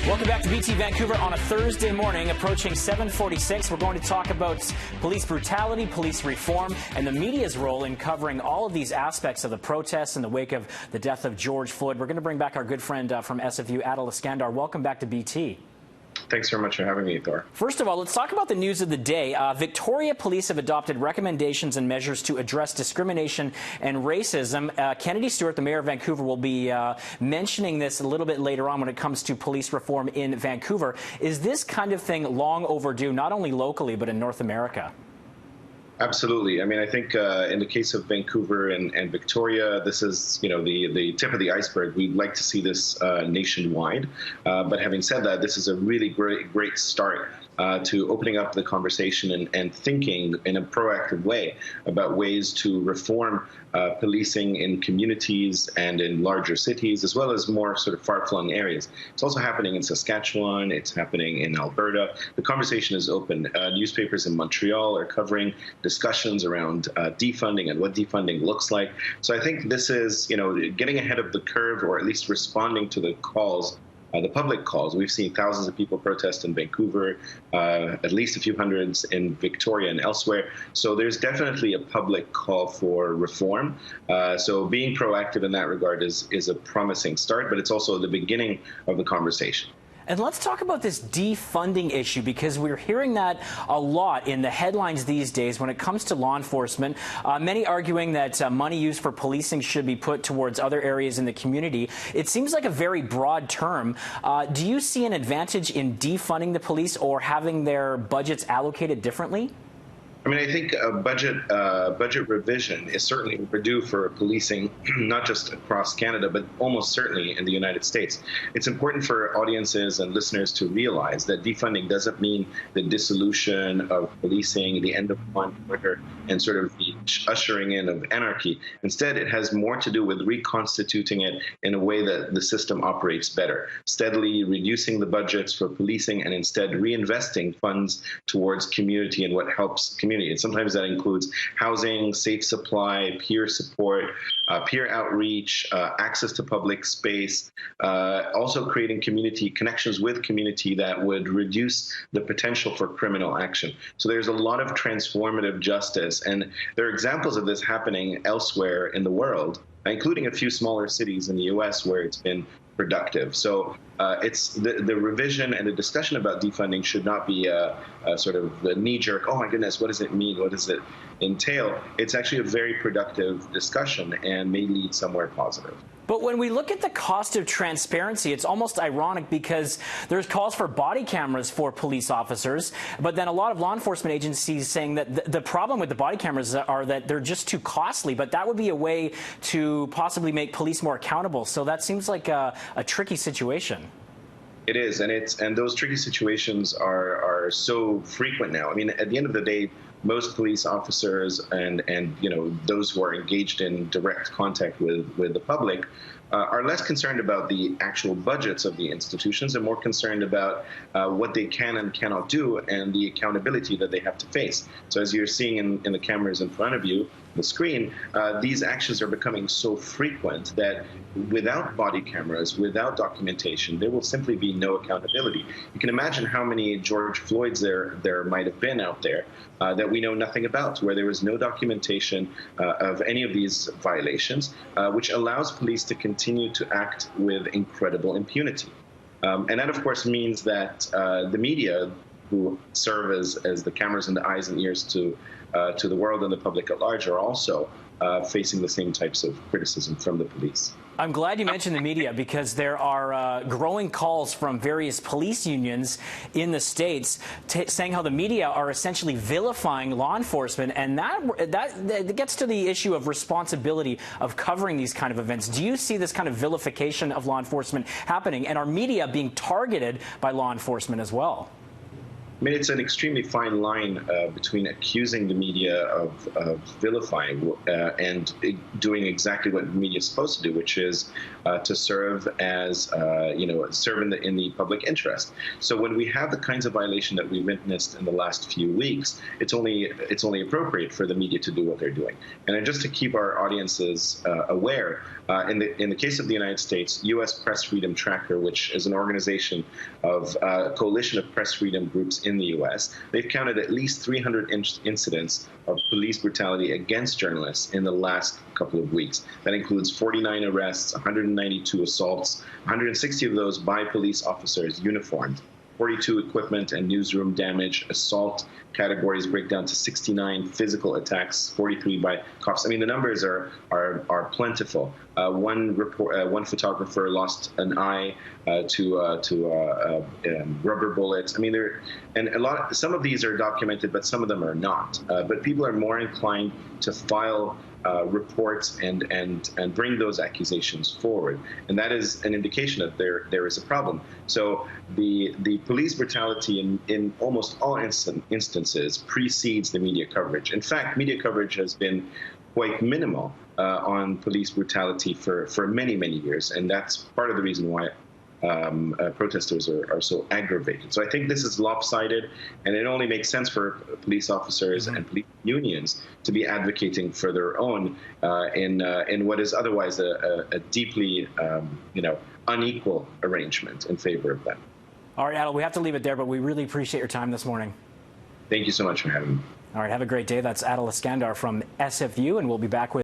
Welcome back to BT Vancouver on a Thursday morning, approaching 7:46. We're going to talk about police brutality, police reform, and the media's role in covering all of these aspects of the protests in the wake of the death of George Floyd. We're going to bring back our good friend from SFU, Adel Askandar. Welcome back to BT. Thanks very much for having me, Thor. First of all, let's talk about the news of the day. Victoria Police have adopted recommendations and measures to address discrimination and racism. Kennedy Stewart, the mayor of Vancouver, will be mentioning this a little bit later on when it comes to police reform in Vancouver. Is this kind of thing long overdue, not only locally, but in North America? Absolutely. I mean, I think in the case of Vancouver and Victoria, this is, the tip of the iceberg. We'd like to see this nationwide. But having said that, this is a really great start to opening up the conversation and thinking in a proactive way about ways to reform policing in communities and in larger cities, as well as more sort of far-flung areas. It's also happening in Saskatchewan. It's happening in Alberta. The conversation is open. Newspapers in Montreal are covering discussions around defunding and what defunding looks like. So I think this is, getting ahead of the curve, or at least responding to the calls, the public calls. We've seen thousands of people protest in Vancouver, at least a few hundreds in Victoria and elsewhere. So there's definitely a public call for reform. So being proactive in that regard is a promising start, but it's also the beginning of the conversation. And let's talk about this defunding issue, because we're hearing that a lot in the headlines these days when it comes to law enforcement. Many arguing that money used for policing should be put towards other areas in the community. It seems like a very broad term. Do you see an advantage in defunding the police or having their budgets allocated differently? I mean, I think a budget revision is certainly overdue for policing, not just across Canada, but almost certainly in the United States. It's important for audiences and listeners to realize that defunding doesn't mean the dissolution of policing, the end of law and order, and sort of the ushering in of anarchy. Instead, it has more to do with reconstituting it in a way that the system operates better, steadily reducing the budgets for policing and instead reinvesting funds towards community and what helps community. And sometimes that includes housing, safe supply, peer support, peer outreach, access to public space, also creating community connections with community that would reduce the potential for criminal action. So there's a lot of transformative justice, and there are examples of this happening elsewhere in the world, including a few smaller cities in the U.S. where it's been productive. So it's the revision and the discussion about defunding should not be a sort of a knee-jerk, oh my goodness, what does it mean? What does it entail? It's actually a very productive discussion and may lead somewhere positive. But when we look at the cost of transparency, it's almost ironic, because there's calls for body cameras for police officers, but then a lot of law enforcement agencies saying that the problem with the body cameras are that they're just too costly, but that would be a way to possibly make police more accountable. So that seems like a tricky situation. It is, and those tricky situations are so frequent now. I mean, at the end of the day, most police officers and those who are engaged in direct contact with the public are less concerned about the actual budgets of the institutions and more concerned about what they can and cannot do and the accountability that they have to face. So as you're seeing in the cameras in front of you, the screen, these actions are becoming so frequent that without body cameras, without documentation, there will simply be no accountability. You can imagine how many George Floyds there might have been out there that we know nothing about, where there was no documentation of any of these violations, which allows police to continue to act with incredible impunity. And that, of course, means that the media, who serve as the cameras and the eyes and ears to the world and the public at large, are also facing the same types of criticism from the police. I'm glad you mentioned the media, because there are growing calls from various police unions in the States saying how the media are essentially vilifying law enforcement, and that gets to the issue of responsibility of covering these kind of events. Do you see this kind of vilification of law enforcement happening, and are media being targeted by law enforcement as well? I mean, it's an extremely fine line between accusing the media of vilifying and doing exactly what the media is supposed to do, which is to serve as, serve in the public interest. So when we have the kinds of violation that we witnessed in the last few weeks, it's only appropriate for the media to do what they're doing. And then just to keep our audiences aware, in the case of the United States, U.S. Press Freedom Tracker, which is an organization of a coalition of press freedom groups in the U.S., they've counted at least 300 incidents of police brutality against journalists in the last couple of weeks. That includes 49 arrests, 192 assaults, 160 of those by police officers uniformed, 42 equipment and newsroom damage, assault categories break down to 69 physical attacks, 43 by cops. I mean, the numbers are plentiful. One photographer lost an eye to rubber bullets. I mean, some of these are documented, but some of them are not. But people are more inclined to file reports and bring those accusations forward, and that is an indication that there is a problem. So the police brutality in almost all instances precedes the media coverage. In fact, media coverage has been quite minimal on police brutality for many years, and that's part of the reason why protesters are so aggravated. So I think this is lopsided, and it only makes sense for police officers and police unions to be advocating for their own in what is otherwise a deeply unequal arrangement in favor of them. All right, Adel, we have to leave it there, but we really appreciate your time this morning. Thank you so much for having me. All right, have a great day. That's Adel Askandar from SFU, and we'll be back with